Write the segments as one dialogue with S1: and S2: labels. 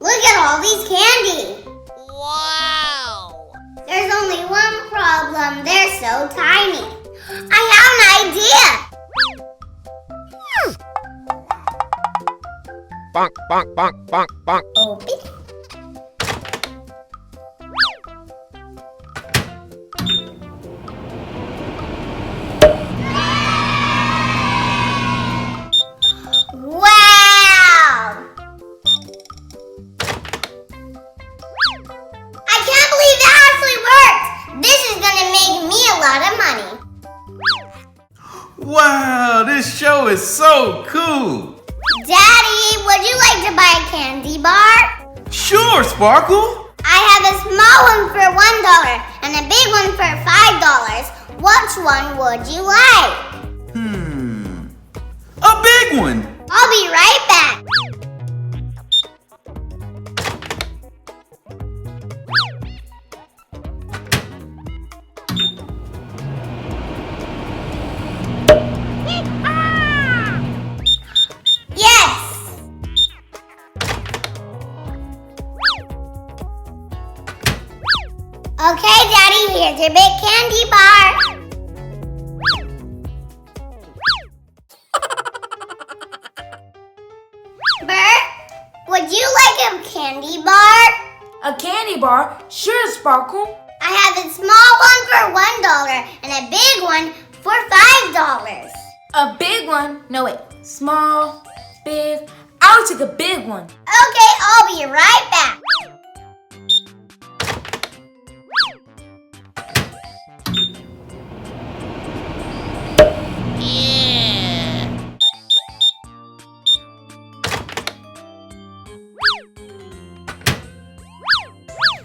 S1: Look at all these candy.
S2: Wow!
S1: There's only one problem. They're so tiny. I have an idea.
S2: Bonk, bonk, bonk, bonk, bonk.
S1: Open. Wow! I can't believe that actually worked. This is gonna make me a lot of money.
S3: Wow, this show is so cool.
S1: Daddy, would you like to buy a candy bar?
S3: Sure, Sparkle.
S1: I have a small one for $1 and a big one for $5. Which one would you like?
S3: A big one.
S1: I'll be right back. Yes! Okay, Daddy, here's your big candy bar. Bert, would you like a candy bar?
S4: A candy bar? Sure, Sparkle.
S1: I have a small one for $1 and a big one for $5.
S4: A big one? No, wait. Small, big. I'll take a big one.
S1: Okay, I'll be right back.
S2: Yeah!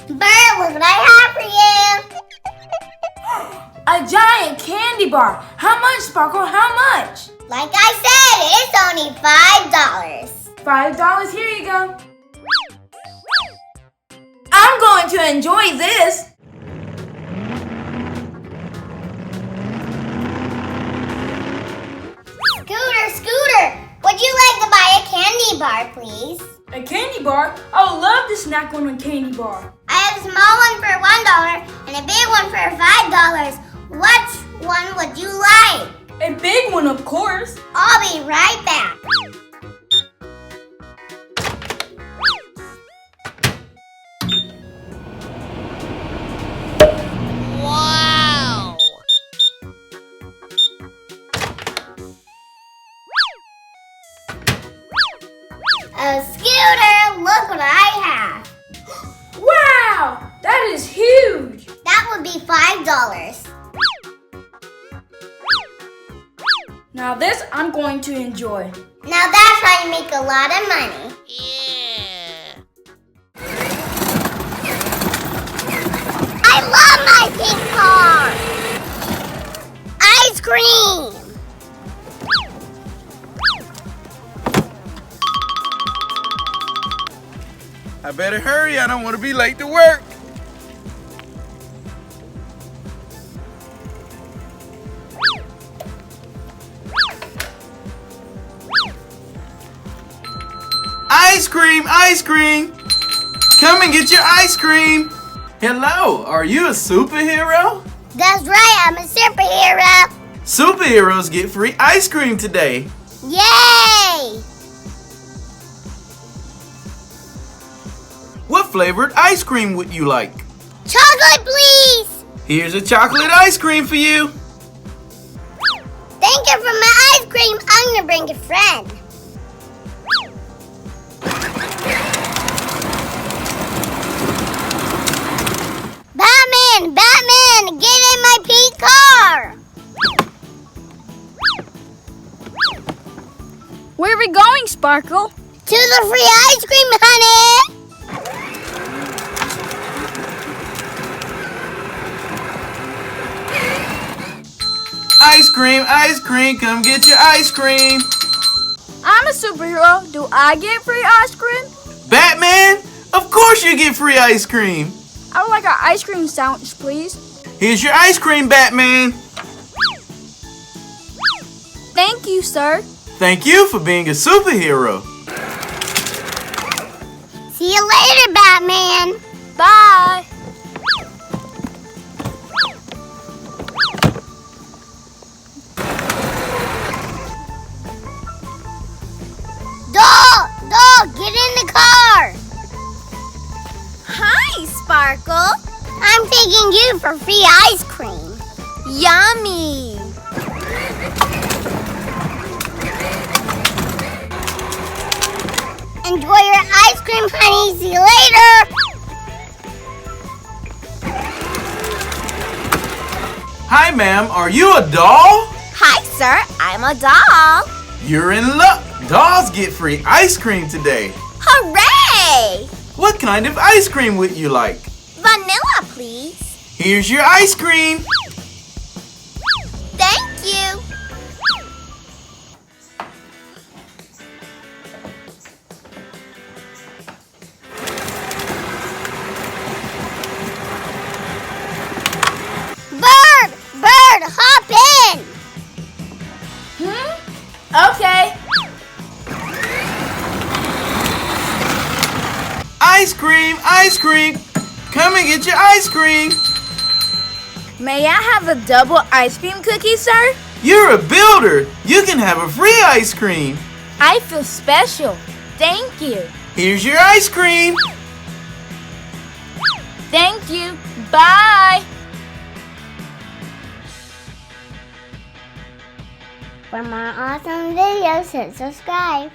S1: Bert, look what I have for you.
S4: A giant candy bar. How much, Sparkle? How much?
S1: Like I said, it's only $5.
S4: $5. Here you go. I'm going to enjoy this.
S1: Scooter, would you like to buy a candy bar, please?
S4: A candy bar? I would love to snack on a candy bar.
S1: I have a small one for $1 and a big one for $5. Which one would you like?
S4: A big one, of course.
S1: I'll be right back.
S2: Wow!
S1: Scooter, look what I have.
S4: Wow! That is huge.
S1: That would be $5.
S4: Now this I'm going to enjoy.
S1: Now that's how you make a lot of money.
S2: Yeah!
S1: I love my pink car! Ice cream!
S3: I better hurry. I don't want to be late to work. Ice cream, ice cream. Come and get your ice cream. Hello, are you a superhero?
S1: That's right, I'm a superhero!
S3: Superheroes get free ice cream today.
S1: Yay!
S3: What flavored ice cream would you like?
S1: Chocolate, please!
S3: Here's a chocolate ice cream for you.
S1: Thank you for my ice cream. I'm gonna bring a friend. Batman, get in my pink car!
S4: Where are we going, Sparkle?
S1: To the free ice cream, honey!
S3: Ice cream, come get your ice cream.
S4: I'm a superhero. Do I get free ice cream?
S3: Batman, of course you get free ice cream.
S4: I would like an ice cream sandwich, please.
S3: Here's your ice cream, Batman.
S4: Thank you, sir.
S3: Thank you for being a superhero.
S1: See See you later, Batman.
S4: Bye.
S1: Doll, get in the car.
S5: Hi, Sparkle.
S1: I'm taking you for free ice cream.
S5: Yummy.
S1: Enjoy your ice cream, honey. See you later.
S3: Hi, ma'am. Are you a doll?
S5: Hi, sir. I'm a doll.
S3: You're in luck. Dolls get free ice cream today.
S5: Hooray!
S3: What kind of ice cream would you like?
S5: Vanilla, please.
S3: Here's your ice cream.
S5: Thank you.
S1: Bird, hop in.
S4: Okay.
S3: Ice cream, ice cream. Come and get your ice cream.
S4: May I have a double ice cream cookie, sir?
S3: You're a builder. You can have a free ice cream.
S4: I feel special. Thank you.
S3: Here's your ice cream.
S4: Thank you. Bye.
S1: For more awesome videos, hit subscribe.